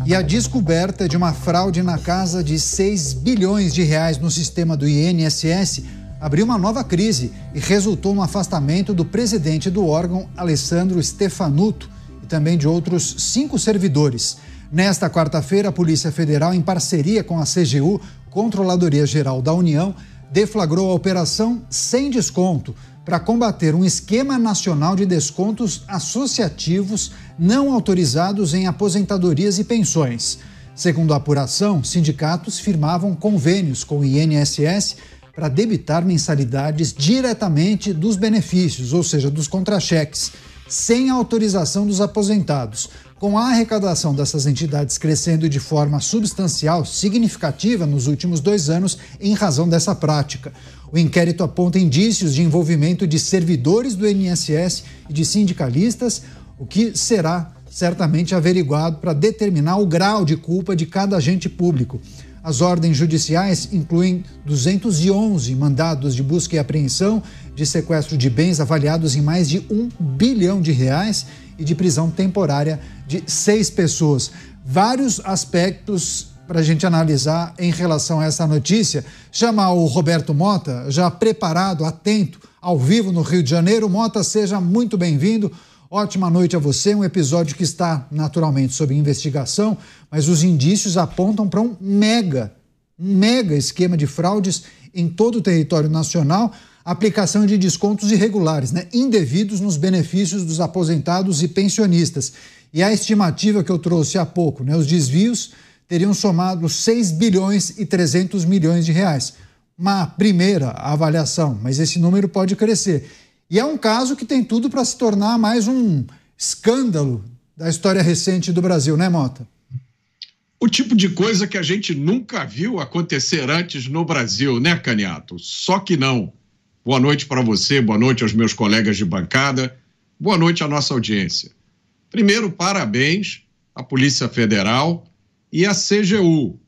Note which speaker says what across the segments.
Speaker 1: E a descoberta de uma fraude na casa de 6 bilhões de reais no sistema do INSS abriu uma nova crise e resultou no afastamento do presidente do órgão, Alessandro Stefanuto, e também de outros 5 servidores. Nesta quarta-feira, a Polícia Federal, em parceria com a CGU, Controladoria Geral da União, deflagrou a Operação Sem Desconto para combater um esquema nacional de descontos associativos não autorizados em aposentadorias e pensões. Segundo a apuração, sindicatos firmavam convênios com o INSS para debitar mensalidades diretamente dos benefícios, ou seja, dos contra-cheques, sem autorização dos aposentados. Com a arrecadação dessas entidades crescendo de forma substancial, significativa nos últimos 2 anos, em razão dessa prática. O inquérito aponta indícios de envolvimento de servidores do INSS e de sindicalistas, o que será certamente averiguado para determinar o grau de culpa de cada agente público. As ordens judiciais incluem 211 mandados de busca e apreensão, de sequestro de bens avaliados em mais de R$1 bilhão e de prisão temporária de 6 pessoas. Vários aspectos para a gente analisar em relação a essa notícia. Chamar o Roberto Mota, já preparado, atento, ao vivo no Rio de Janeiro. Mota, seja muito bem-vindo. Ótima noite a você. Um episódio que está naturalmente sob investigação, mas os indícios apontam para um mega esquema de fraudes em todo o território nacional, aplicação de descontos irregulares, indevidos nos benefícios dos aposentados e pensionistas. E a estimativa que eu trouxe há pouco, os desvios teriam somado 6 bilhões e 300 milhões de reais. Uma primeira avaliação, mas esse número pode crescer. E é um caso que tem tudo para se tornar mais um escândalo da história recente do Brasil, né, Mota?
Speaker 2: O tipo de coisa que a gente nunca viu acontecer antes no Brasil, né, Caniato? Só que não. Boa noite para você, boa noite aos meus colegas de bancada, boa noite à nossa audiência. Primeiro, parabéns à Polícia Federal e à CGU.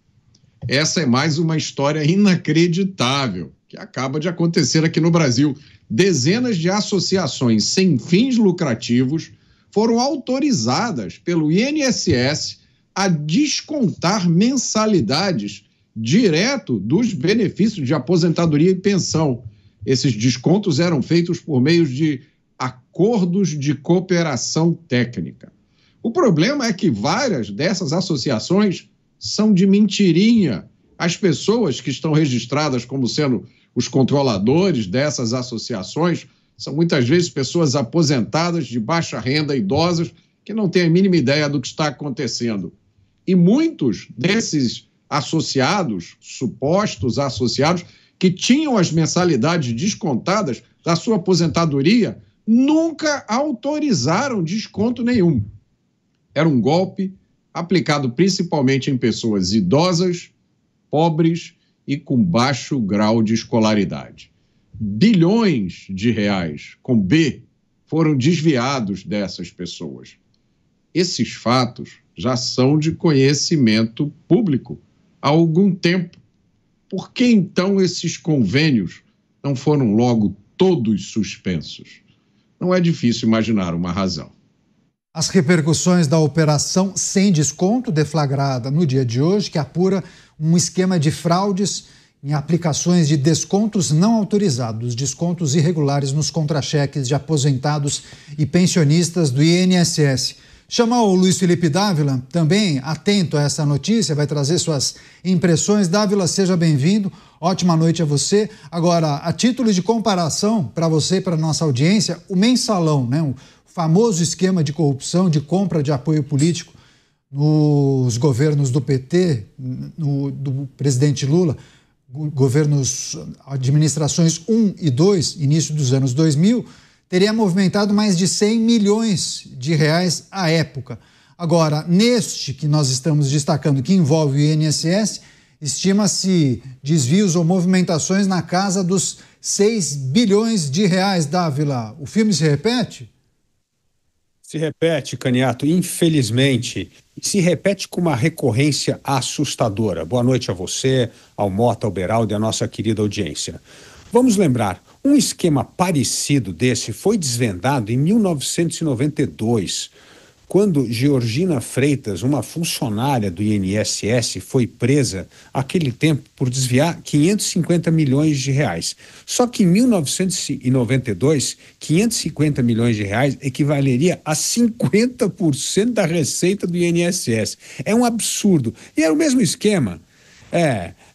Speaker 2: Essa é mais uma história inacreditável que acaba de acontecer aqui no Brasil. Dezenas de associações sem fins lucrativos foram autorizadas pelo INSS a descontar mensalidades direto dos benefícios de aposentadoria e pensão. Esses descontos eram feitos por meio de acordos de cooperação técnica. O problema é que várias dessas associações são de mentirinha. As pessoas que estão registradas como sendo os controladores dessas associações são muitas vezes pessoas aposentadas de baixa renda, idosas, que não têm a mínima ideia do que está acontecendo. E muitos desses associados, supostos associados, que tinham as mensalidades descontadas da sua aposentadoria, nunca autorizaram desconto nenhum. Era um golpe aplicado principalmente em pessoas idosas, pobres e com baixo grau de escolaridade. Bilhões de reais, com B, foram desviados dessas pessoas. Esses fatos já são de conhecimento público há algum tempo. Por que, então, esses convênios não foram logo todos suspensos? Não é difícil imaginar uma razão.
Speaker 1: As repercussões da Operação Sem Desconto, deflagrada no dia de hoje, que apura um esquema de fraudes em aplicações de descontos não autorizados, descontos irregulares nos contra-cheques de aposentados e pensionistas do INSS. Chamar o Luiz Felipe Dávila, também atento a essa notícia, vai trazer suas impressões. Dávila, seja bem-vindo. Ótima noite a você. Agora, a título de comparação para você e para a nossa audiência, o mensalão, o famoso esquema de corrupção, de compra de apoio político nos governos do PT, do presidente Lula, governos, administrações 1 e 2, início dos anos 2000, teria movimentado mais de 100 milhões de reais à época. Agora, neste que nós estamos destacando, que envolve o INSS, estima-se desvios ou movimentações na casa dos 6 bilhões de reais, Dávila. O filme se repete?
Speaker 3: Se repete, Caniato, infelizmente. E se repete com uma recorrência assustadora. Boa noite a você, ao Mota, ao Beraldo e à nossa querida audiência. Vamos lembrar, um esquema parecido desse foi desvendado em 1992, quando Georgina Freitas, uma funcionária do INSS, foi presa naquele tempo por desviar 550 milhões de reais. Só que em 1992, 550 milhões de reais equivaleria a 50% da receita do INSS. É um absurdo. E era o mesmo esquema.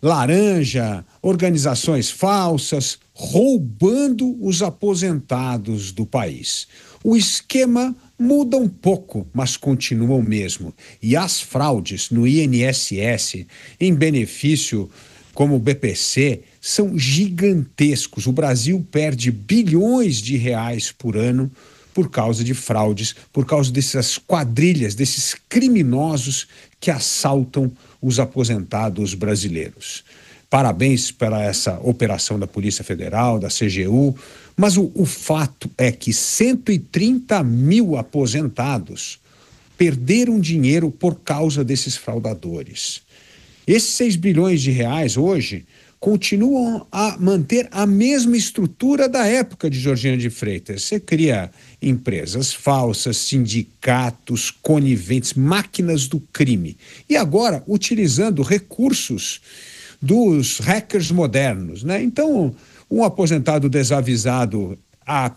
Speaker 3: Laranja, organizações falsas, roubando os aposentados do país. O esquema muda um pouco, mas continua o mesmo. E as fraudes no INSS, em benefício como o BPC, são gigantescos. O Brasil perde bilhões de reais por ano por causa de fraudes, por causa dessas quadrilhas, desses criminosos que assaltam os aposentados brasileiros. Parabéns para essa operação da Polícia Federal, da CGU, mas o fato é que 130 mil aposentados perderam dinheiro por causa desses fraudadores. Esses 6 bilhões de reais hoje continuam a manter a mesma estrutura da época de Georgina de Freitas. Você cria empresas falsas, sindicatos, coniventes, máquinas do crime. E agora, utilizando recursos dos hackers modernos, né? Então, um aposentado desavisado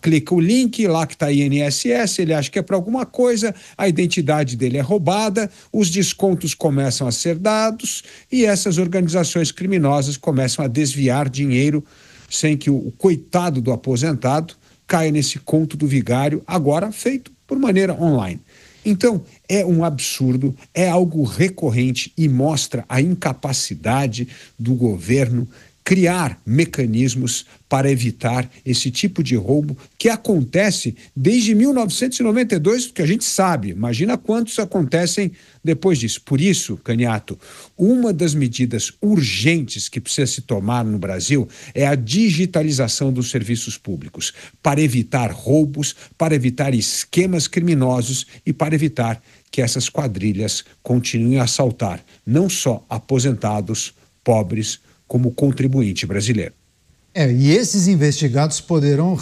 Speaker 3: clica o link, lá que está INSS, ele acha que é para alguma coisa, a identidade dele é roubada, os descontos começam a ser dados e essas organizações criminosas começam a desviar dinheiro sem que o coitado do aposentado caia nesse conto do vigário, agora feito por maneira online. Então, é um absurdo, é algo recorrente e mostra a incapacidade do governo criar mecanismos para evitar esse tipo de roubo que acontece desde 1992, que a gente sabe. Imagina quantos acontecem depois disso. Por isso, Caniato, uma das medidas urgentes que precisa se tomar no Brasil é a digitalização dos serviços públicos, para evitar roubos, para evitar esquemas criminosos e para evitar que essas quadrilhas continuem a assaltar não só aposentados, pobres, como contribuinte brasileiro.
Speaker 1: E esses investigados poderão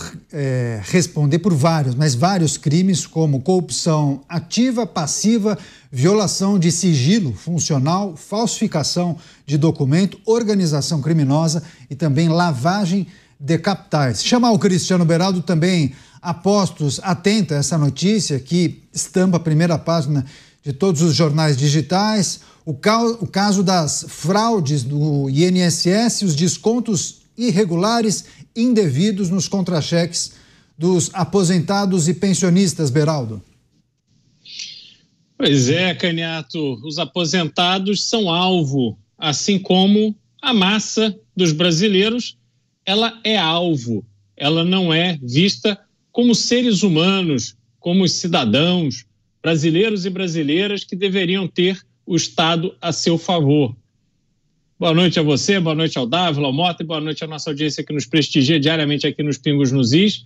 Speaker 1: responder por vários crimes, como corrupção ativa, passiva, violação de sigilo funcional, falsificação de documento, organização criminosa e também lavagem de capitais. Chamar o Cristiano Beraldo também apostos, atento a essa notícia que estampa a primeira página de todos os jornais digitais. O caso das fraudes do INSS, os descontos irregulares, indevidos nos contra-cheques dos aposentados e pensionistas, Beraldo.
Speaker 4: Pois é, Caniato, os aposentados são alvo, assim como a massa dos brasileiros, ela é alvo, ela não é vista como seres humanos, como cidadãos brasileiros e brasileiras que deveriam ter o Estado a seu favor. Boa noite a você, boa noite ao Dávila, ao Mota e boa noite à nossa audiência que nos prestigia diariamente aqui nos Pingos nos Is.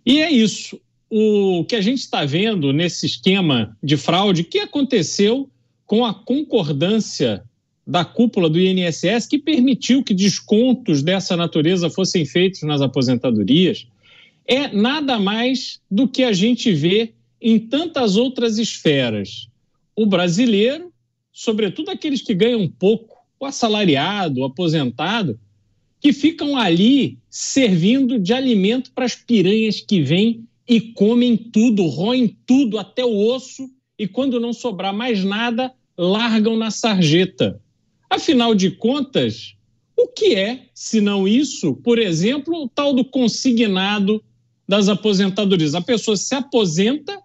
Speaker 4: E é isso, o que a gente está vendo nesse esquema de fraude que aconteceu com a concordância da cúpula do INSS que permitiu que descontos dessa natureza fossem feitos nas aposentadorias, é nada mais do que a gente vê em tantas outras esferas. O brasileiro, sobretudo aqueles que ganham pouco, o assalariado, o aposentado, que ficam ali servindo de alimento para as piranhas que vêm e comem tudo, roem tudo até o osso e quando não sobrar mais nada, largam na sarjeta. Afinal de contas, o que é, se não isso, por exemplo, o tal do consignado das aposentadorias? A pessoa se aposenta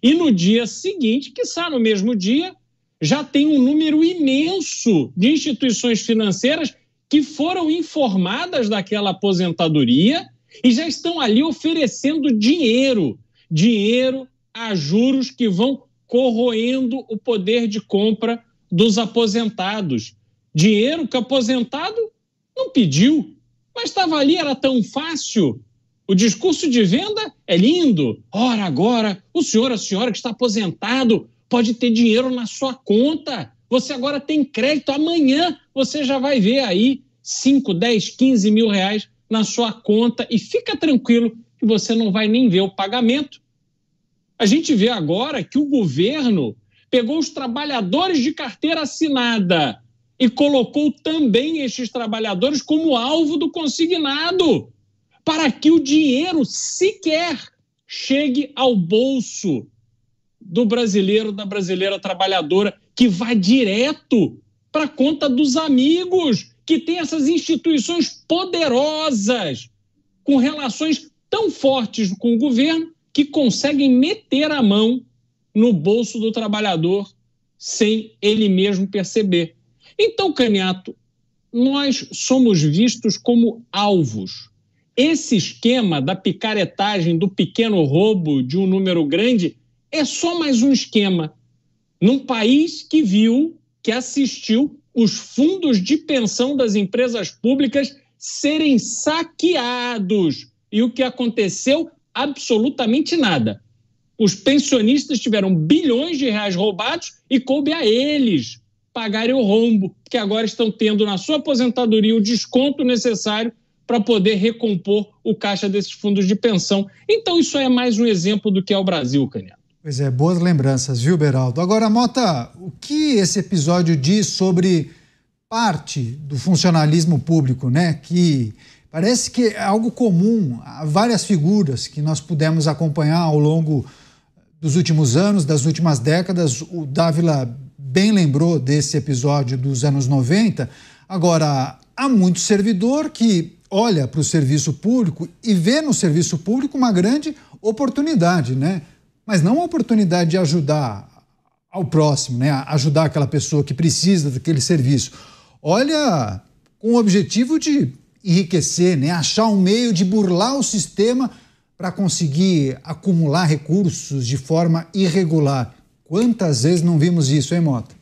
Speaker 4: e no dia seguinte, quiçá no mesmo dia, já tem um número imenso de instituições financeiras que foram informadas daquela aposentadoria e já estão ali oferecendo dinheiro a juros que vão corroendo o poder de compra dos aposentados. Dinheiro que o aposentado não pediu, mas estava ali, era tão fácil. O discurso de venda é lindo. Ora, agora, o senhor, a senhora que está aposentado pode ter dinheiro na sua conta. Você agora tem crédito. Amanhã você já vai ver aí 5, 10, 15 mil reais na sua conta e fica tranquilo que você não vai nem ver o pagamento. A gente vê agora que o governo pegou os trabalhadores de carteira assinada e colocou também estes trabalhadores como alvo do consignado, para que o dinheiro sequer chegue ao bolso do brasileiro, da brasileira trabalhadora, que vai direto para a conta dos amigos, que tem essas instituições poderosas, com relações tão fortes com o governo, que conseguem meter a mão no bolso do trabalhador sem ele mesmo perceber. Então, Caniato, nós somos vistos como alvos. Esse esquema da picaretagem, do pequeno roubo de um número grande, é só mais um esquema. Num país que viu, que assistiu os fundos de pensão das empresas públicas serem saqueados. E o que aconteceu? Absolutamente nada. Os pensionistas tiveram bilhões de reais roubados e coube a eles pagarem o rombo, que agora estão tendo na sua aposentadoria o desconto necessário para poder recompor o caixa desses fundos de pensão. Então isso é mais um exemplo do que é o Brasil, Caniato.
Speaker 1: Pois é, boas lembranças, viu, Beraldo? Agora, Mota, o que esse episódio diz sobre parte do funcionalismo público, né? Que parece que é algo comum a várias figuras que nós pudemos acompanhar ao longo dos últimos anos, das últimas décadas. O Dávila bem lembrou desse episódio dos anos 90. Agora, há muito servidor que olha para o serviço público e vê no serviço público uma grande oportunidade, né? Mas não a oportunidade de ajudar ao próximo, né? Ajudar aquela pessoa que precisa daquele serviço. Olha com o objetivo de enriquecer, né? Achar um meio de burlar o sistema para conseguir acumular recursos de forma irregular. Quantas vezes não vimos isso, hein, Mota?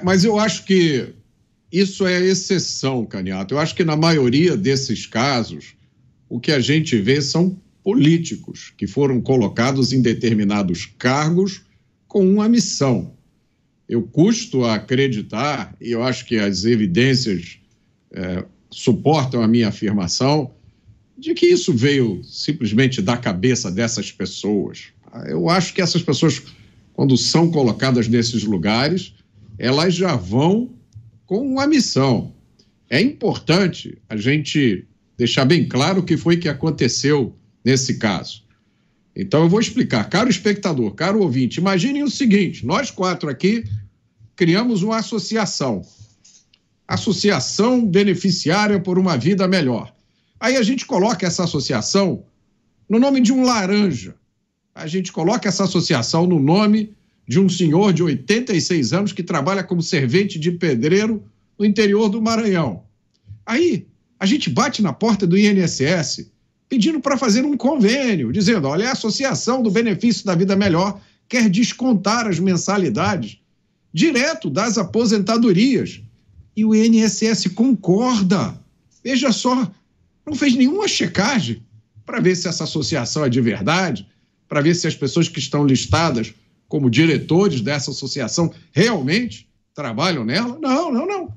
Speaker 2: Mas eu acho que isso é exceção, Caniato. Eu acho que na maioria desses casos, o que a gente vê são políticos que foram colocados em determinados cargos com uma missão. Eu custo a acreditar, e eu acho que as evidências suportam a minha afirmação, de que isso veio simplesmente da cabeça dessas pessoas. Eu acho que essas pessoas, quando são colocadas nesses lugares, elas já vão com uma missão. É importante a gente deixar bem claro o que foi que aconteceu nesse caso. Então eu vou explicar. Caro espectador, caro ouvinte, imaginem o seguinte: nós quatro aqui criamos uma associação. Associação Beneficiária por uma Vida Melhor. Aí a gente coloca essa associação no nome de um laranja. A gente coloca essa associação no nome de um senhor de 86 anos que trabalha como servente de pedreiro no interior do Maranhão. Aí a gente bate na porta do INSS pedindo para fazer um convênio, dizendo: olha, a Associação do Benefício da Vida Melhor quer descontar as mensalidades direto das aposentadorias. E o INSS concorda. Veja só, não fez nenhuma checagem para ver se essa associação é de verdade, para ver se as pessoas que estão listadas como diretores dessa associação realmente trabalham nela. Não.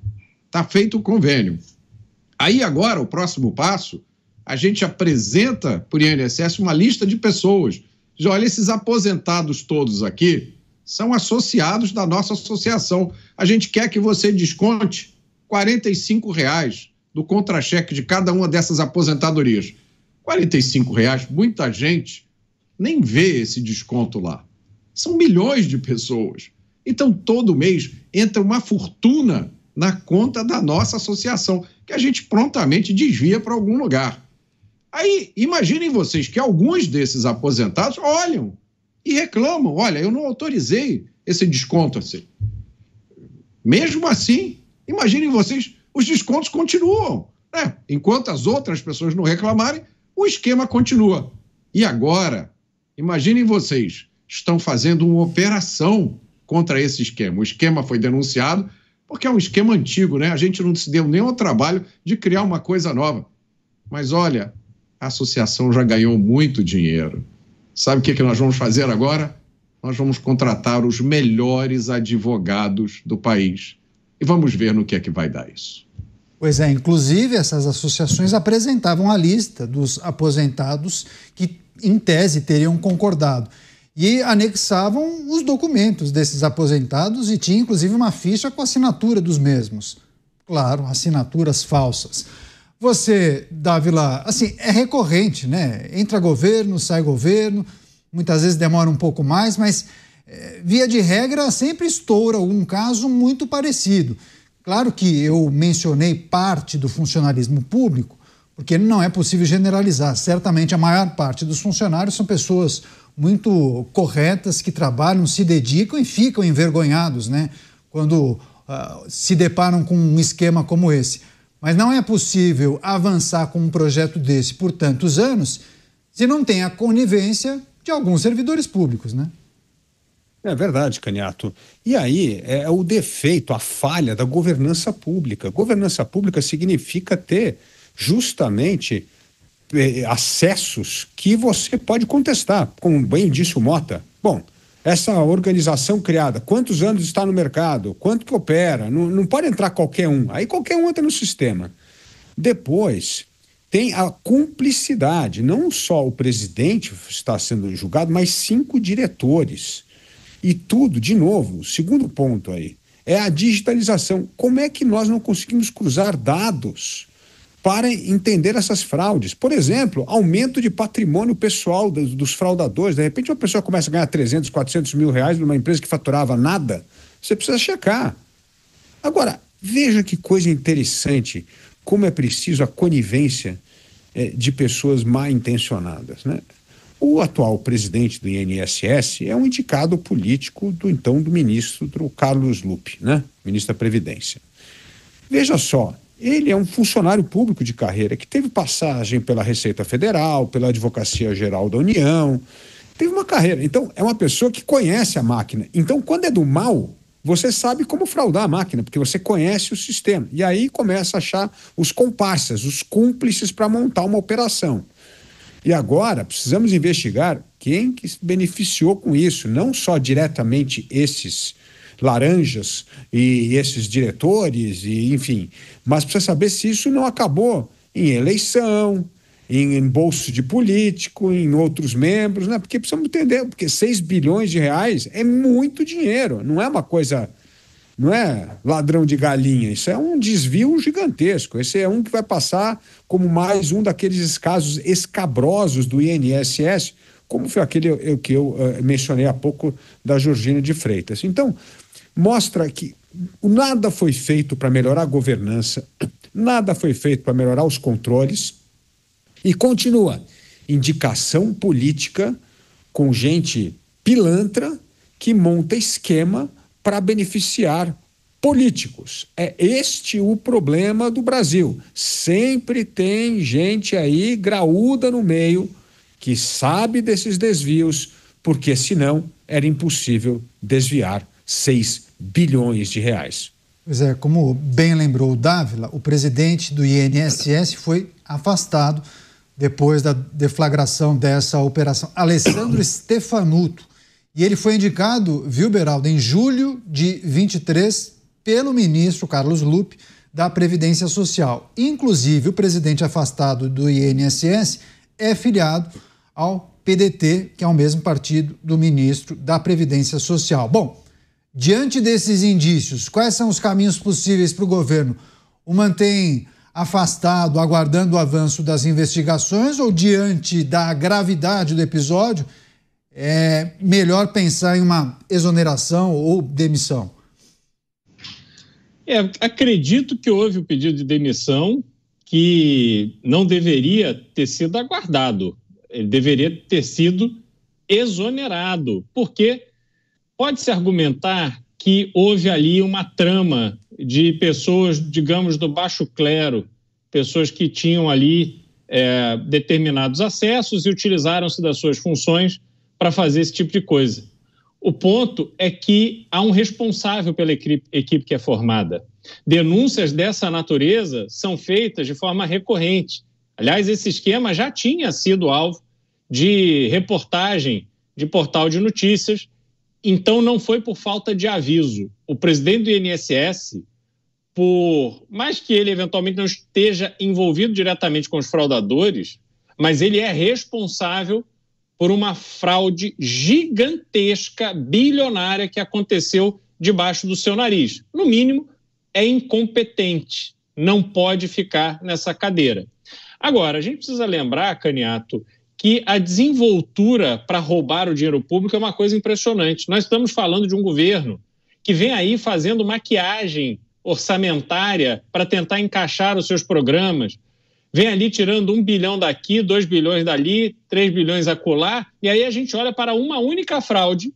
Speaker 2: Está feito o convênio. Aí agora, o próximo passo, a gente apresenta para o INSS uma lista de pessoas. Diz: olha, esses aposentados todos aqui são associados da nossa associação. A gente quer que você desconte R$ 45,00 do contra-cheque de cada uma dessas aposentadorias. R$ 45,00, muita gente nem vê esse desconto lá. São milhões de pessoas. Então, todo mês entra uma fortuna na conta da nossa associação, que a gente prontamente desvia para algum lugar. Aí, imaginem vocês que alguns desses aposentados olham e reclamam: olha, eu não autorizei esse desconto assim. Mesmo assim, imaginem vocês, os descontos continuam, né? Enquanto as outras pessoas não reclamarem, o esquema continua. E agora, imaginem vocês, estão fazendo uma operação contra esse esquema. O esquema foi denunciado porque é um esquema antigo, né? A gente não se deu nem ao trabalho de criar uma coisa nova. Mas olha, a associação já ganhou muito dinheiro. Sabe o que nós vamos fazer agora? Nós vamos contratar os melhores advogados do país. E vamos ver no que é que vai dar isso.
Speaker 1: Pois é, inclusive essas associações apresentavam a lista dos aposentados que, em tese, teriam concordado. E anexavam os documentos desses aposentados e tinha, inclusive, uma ficha com a assinatura dos mesmos. Claro, assinaturas falsas. Você, Dávila, assim, é recorrente, né? Entra governo, sai governo, muitas vezes demora um pouco mais, mas, via de regra, sempre estoura algum caso muito parecido. Claro que eu mencionei parte do funcionalismo público, porque não é possível generalizar. Certamente a maior parte dos funcionários são pessoas muito corretas, que trabalham, se dedicam e ficam envergonhados, né, quando se deparam com um esquema como esse. Mas não é possível avançar com um projeto desse por tantos anos se não tem a conivência de alguns servidores públicos, né?
Speaker 3: É verdade, Caniato. E aí é o defeito, a falha da governança pública. Governança pública significa ter justamente acessos que você pode contestar, como bem disse o Mota. Bom, essa organização criada, quantos anos está no mercado, quanto que opera, não pode entrar qualquer um, aí qualquer um entra no sistema. Depois, tem a cumplicidade, não só o presidente está sendo julgado, mas 5 diretores. E tudo, de novo, o segundo ponto aí, é a digitalização. Como é que nós não conseguimos cruzar dados para entender essas fraudes? Por exemplo, aumento de patrimônio pessoal dos fraudadores. De repente uma pessoa começa a ganhar 300, 400 mil reais numa empresa que faturava nada. Você precisa checar. Agora, veja que coisa interessante, como é preciso a conivência de pessoas mal intencionadas, né? O atual presidente do INSS é um indicado político do ministro do Carlos Lupe, né? Ministro da Previdência. Veja só, ele é um funcionário público de carreira que teve passagem pela Receita Federal, pela Advocacia Geral da União, teve uma carreira. Então, é uma pessoa que conhece a máquina. Então, quando é do mal, você sabe como fraudar a máquina, porque você conhece o sistema. E aí começa a achar os comparsas, os cúmplices para montar uma operação. E agora precisamos investigar quem que se beneficiou com isso, não só diretamente esses laranjas e esses diretores, e enfim, mas precisa saber se isso não acabou em eleição, em bolso de político, em outros membros, né? Porque precisamos entender, porque 6 bilhões de reais é muito dinheiro, não é uma coisa, não é ladrão de galinha, isso é um desvio gigantesco. Esse é um que vai passar como mais um daqueles casos escabrosos do INSS, como foi aquele que eu mencionei há pouco da Georgina de Freitas. Então, mostra que nada foi feito para melhorar a governança, nada foi feito para melhorar os controles e continua indicação política com gente pilantra que monta esquema para beneficiar políticos. É este o problema do Brasil. Sempre tem gente aí graúda no meio que sabe desses desvios, porque senão era impossível desviar 6 bilhões de reais.
Speaker 1: Pois é, como bem lembrou o Dávila, o presidente do INSS foi afastado depois da deflagração dessa operação. Alessandro Stefanuto. E ele foi indicado, viu, Beraldo, em julho de 23 pelo ministro Carlos Lupe da Previdência Social. Inclusive, o presidente afastado do INSS é filiado ao PDT, que é o mesmo partido do ministro da Previdência Social. Bom, diante desses indícios, quais são os caminhos possíveis para o governo? O mantém afastado, aguardando o avanço das investigações, ou diante da gravidade do episódio, é melhor pensar em uma exoneração ou demissão?
Speaker 4: Acredito que houve o pedido de demissão que não deveria ter sido aguardado. Ele deveria ter sido exonerado, porque pode-se argumentar que houve ali uma trama de pessoas, digamos, do baixo clero, pessoas que tinham ali determinados acessos e utilizaram-se das suas funções para fazer esse tipo de coisa. O ponto é que há um responsável pela equipe que é formada. Denúncias dessa natureza são feitas de forma recorrente. Aliás, esse esquema já tinha sido alvo de reportagem de portal de notícias, então não foi por falta de aviso. O presidente do INSS por mais que ele eventualmente não esteja envolvido diretamente com os fraudadores, mas ele é responsável por uma fraude gigantesca, bilionária, que aconteceu debaixo do seu nariz. No mínimo, é incompetente, não pode ficar nessa cadeira. Agora, a gente precisa lembrar, Caniato, que a desenvoltura para roubar o dinheiro público é uma coisa impressionante. Nós estamos falando de um governo que vem aí fazendo maquiagem orçamentária para tentar encaixar os seus programas, vem ali tirando 1 bilhão daqui, 2 bilhões dali, 3 bilhões acolá, e aí a gente olha para uma única fraude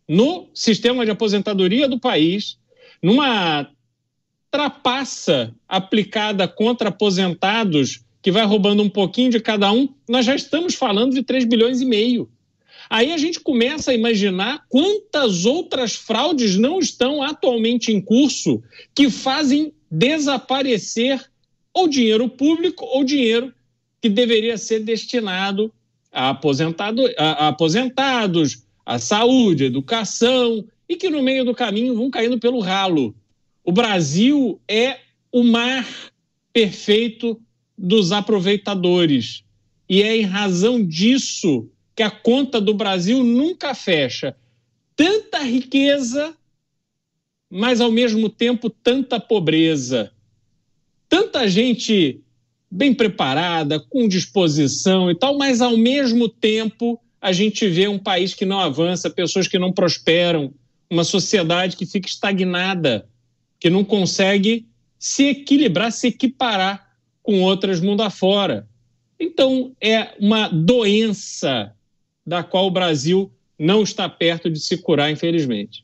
Speaker 4: no sistema de aposentadoria do país, numa trapaça aplicada contra aposentados, que vai roubando um pouquinho de cada um, nós já estamos falando de 3 bilhões e meio. Aí a gente começa a imaginar quantas outras fraudes não estão atualmente em curso que fazem desaparecer ou dinheiro público ou dinheiro que deveria ser destinado a aposentados, a saúde, a educação, e que no meio do caminho vão caindo pelo ralo. O Brasil é o mar perfeito dos aproveitadores. E é em razão disso que a conta do Brasil nunca fecha. Tanta riqueza, mas ao mesmo tempo tanta pobreza. Tanta gente bem preparada, com disposição e tal, mas ao mesmo tempo a gente vê um país que não avança, pessoas que não prosperam, uma sociedade que fica estagnada, que não consegue se equilibrar, se equiparar com outras mundo afora. Então, é uma doença da qual o Brasil não está perto de se curar, infelizmente.